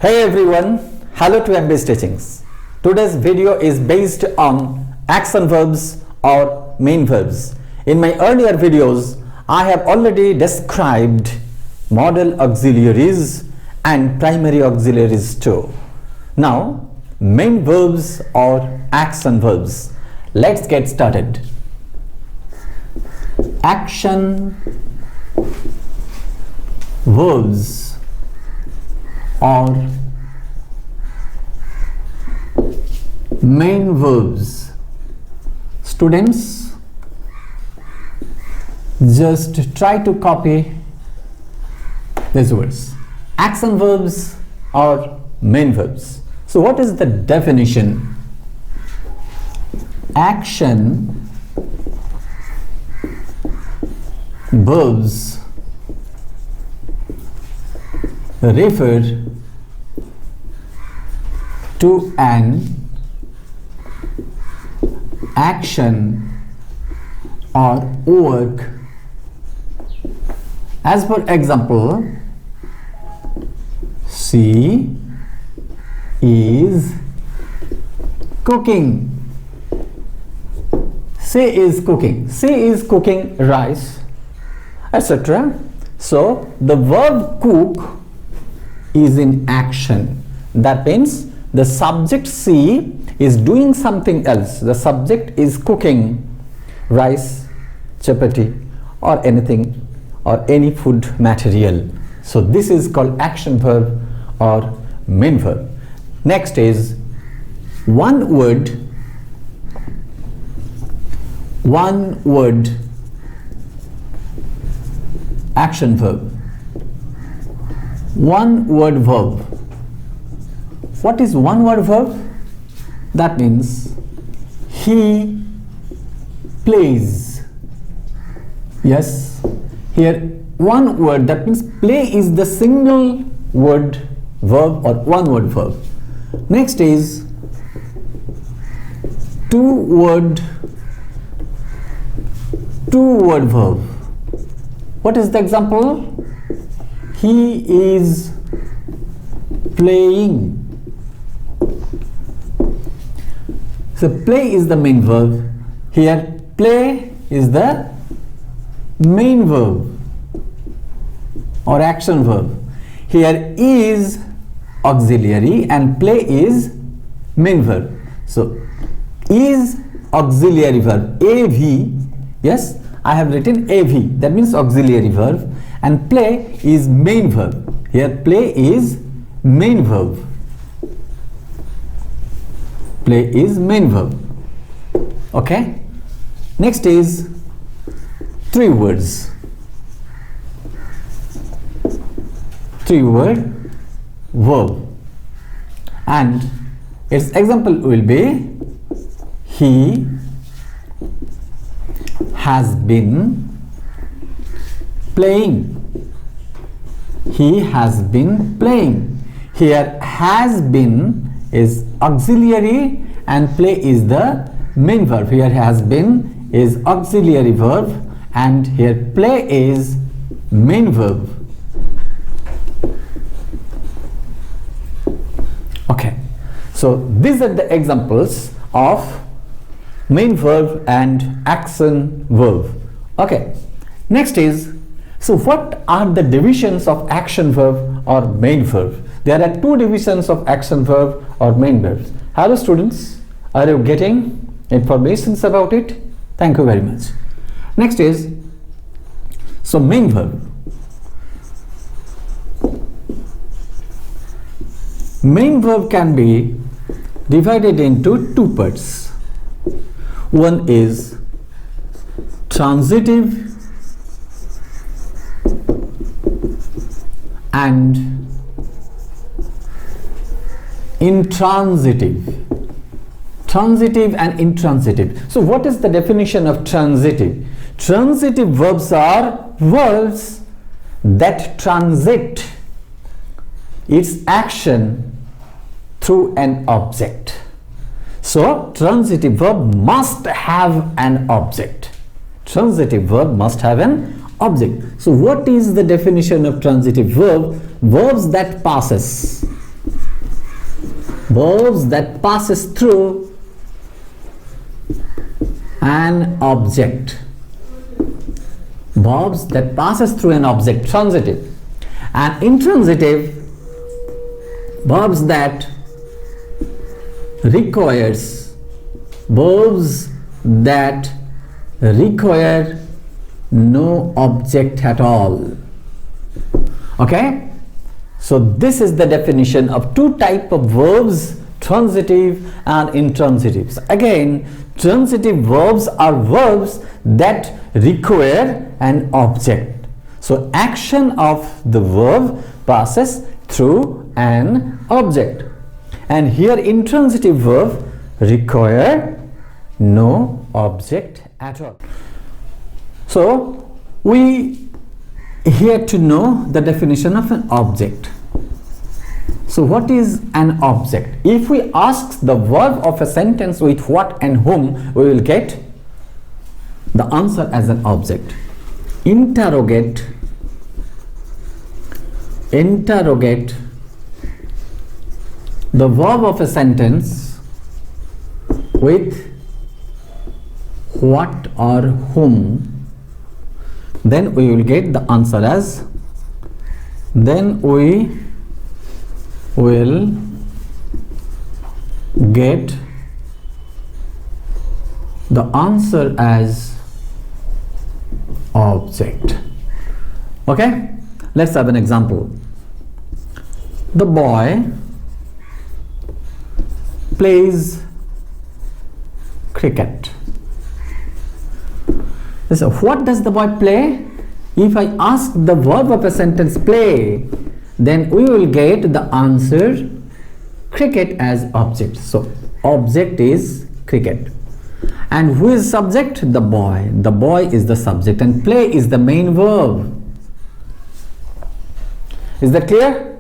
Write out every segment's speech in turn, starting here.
Hey everyone, hello to MBS Teachings. Today's video is based on action verbs or main verbs. In my earlier videos, I have already described modal auxiliaries and primary auxiliaries too. Now, main verbs or action verbs. Let's get started. Action verbs or main verbs. Students, just try to copy these words. Action verbs or main verbs. So what is the definition? Action verbs refer to an action or work. As for example, she is cooking. She is cooking. She is cooking rice, etc. So the verb cook is in action. That means the subject she is doing something else. The subject is cooking rice, chapati or anything or any food material. So this is called action verb or main verb. Next is one word action verb. One word verb. What is one word verb? That means he plays. Yes, here one word, that means play is the single word verb or one word verb. Next is two word verb. What is the example? He is playing. So play is the main verb. Here play is the main verb or action verb. Here is auxiliary and play is main verb. So is auxiliary verb, AV. Yes, I have written AV, that means auxiliary verb, and play is main verb. Here play is main verb. Play is main verb. Okay. Next is three words. Three word verb. And its example will be he has been playing. He has been playing. Here has been is auxiliary and play is the main verb. Here has been is auxiliary verb and here play is main verb. Okay, so these are the examples of main verb and action verb. Okay, next is, so what are the divisions of action verb or main verb? There are two divisions of action verb or main verbs. Hello students, are you getting informations about it? Thank you very much. Next is, so main verb. Main verb can be divided into two parts. One is transitive and intransitive. Transitive and intransitive. So what is the definition of transitive? Transitive verbs are verbs that transit its action through an object. So transitive verb must have an object. Transitive verb must have an object. So what is the definition of transitive verb? Verbs that passes verbs that passes through an object. Verbs that passes through an object, transitive. And intransitive, verbs that requires, verbs that require no object at all. Okay, so this is the definition of two type of verbs, transitive and intransitive. So again, transitive verbs are verbs that require an object. So action of the verb passes through an object. And here intransitive verb require no object at all. So we here to know the definition of an object. So what is an object? If we ask the verb of a sentence with what and whom, we will get the answer as an object. Interrogate the verb of a sentence with what or whom, then we will get the answer as, then we will get the answer as object. Okay, let's have an example. The boy plays cricket. So what does the boy play? If I ask the verb of a sentence play, then we will get the answer cricket as object. So object is cricket. And who is subject? The boy. The boy is the subject and play is the main verb. Is that clear?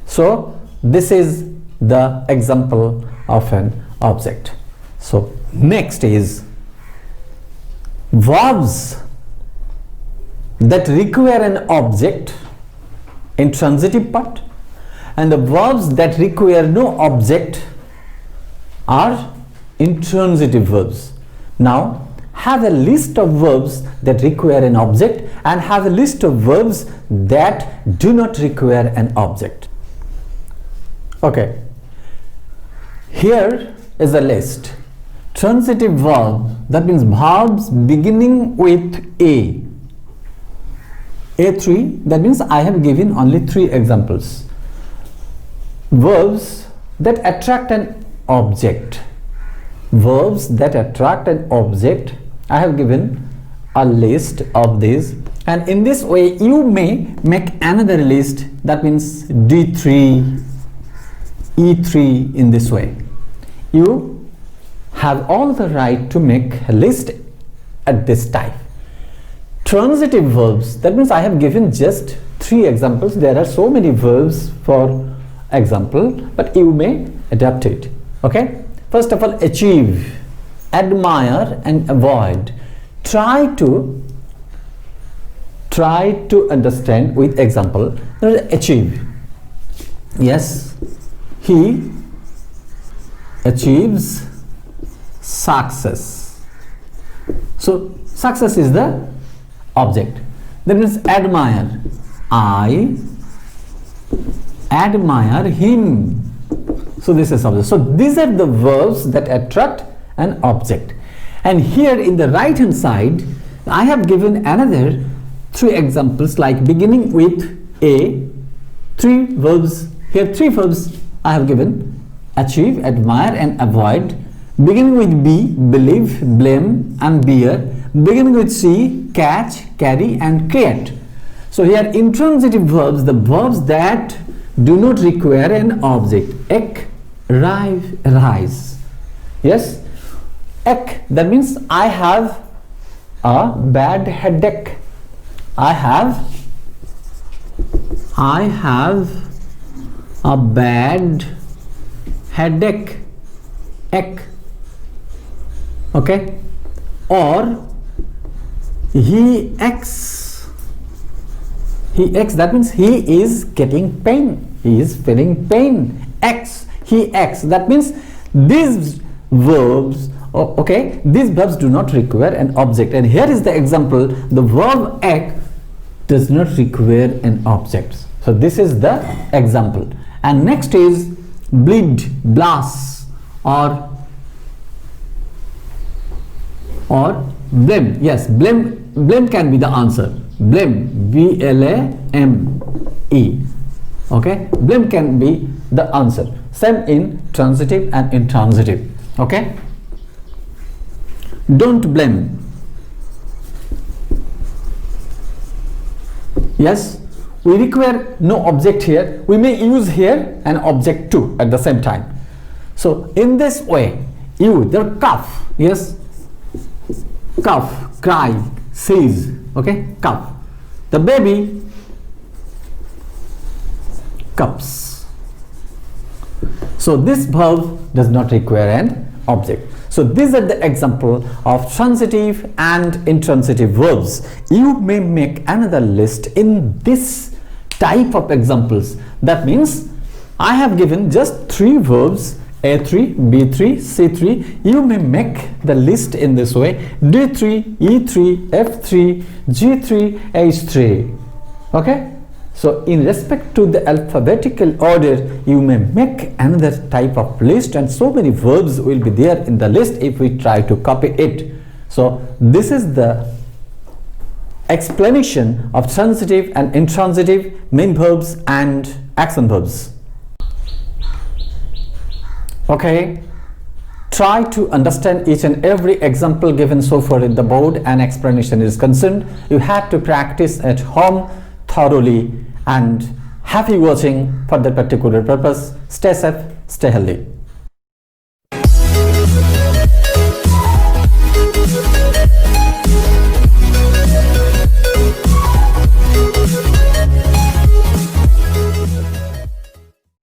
So this is the example of an object. So next is verbs that require an object in transitive part, and the verbs that require no object are intransitive verbs. Now have a list of verbs that require an object and have a list of verbs that do not require an object. Okay, here is a list. Transitive verb, that means verbs beginning with A3, that means I have given only 3 examples. Verbs that attract an object. Verbs that attract an object, I have given a list of these, and in this way you may make another list, that means D3, E3. In this way you have all the right to make a list at this type. Transitive verbs, that means I have given just 3 examples. There are so many verbs for example, but you may adapt it. Okay, first of all, achieve, admire and avoid. Try to understand with example. Achieve, yes, he achieves success. So success is the object. That means admire, I admire him. So this is object. So these are the verbs that attract an object. And here in the right hand side I have given another 3 examples, like beginning with A, 3 verbs. Here 3 verbs I have given: achieve, admire and avoid. Beginning with B, believe, blame and bear. Beginning with C, catch, carry and create. So here intransitive verbs, the verbs that do not require an object. Ek, arrive, arise. Yes, ek, that means I have a bad headache. I have a bad headache. Ek. Okay, or he acts, that means he is getting pain, he is feeling pain. Acts, he he acts. That means these verbs, okay, these verbs do not require an object. And here is the example, the verb act does not require an object. So this is the example. And next is bleed, blast, or blame. Yes, blame can be the answer. Blame, B-L-A-M-E. Okay, blame can be the answer. Same in transitive and intransitive. Okay, don't blame. Yes, we require no object here. We may use here an object too at the same time. So in this way, the cough, yes, cough, cry, seize, okay, cough. The baby cups. So this verb does not require an object. So these are the example of transitive and intransitive verbs. You may make another list in this type of examples. That means I have given just 3 verbs, A3, B3, C3. You may make the list in this way: D3, E3, F3, G3, H3. Okay? So in respect to the alphabetical order, you may make another type of list, and so many verbs will be there in the list if we try to copy it. So this is the explanation of transitive and intransitive, main verbs and action verbs. Okay, try to understand each and every example given so far in the board and explanation is concerned. You have to practice at home thoroughly, and happy watching for that particular purpose. Stay safe, stay healthy.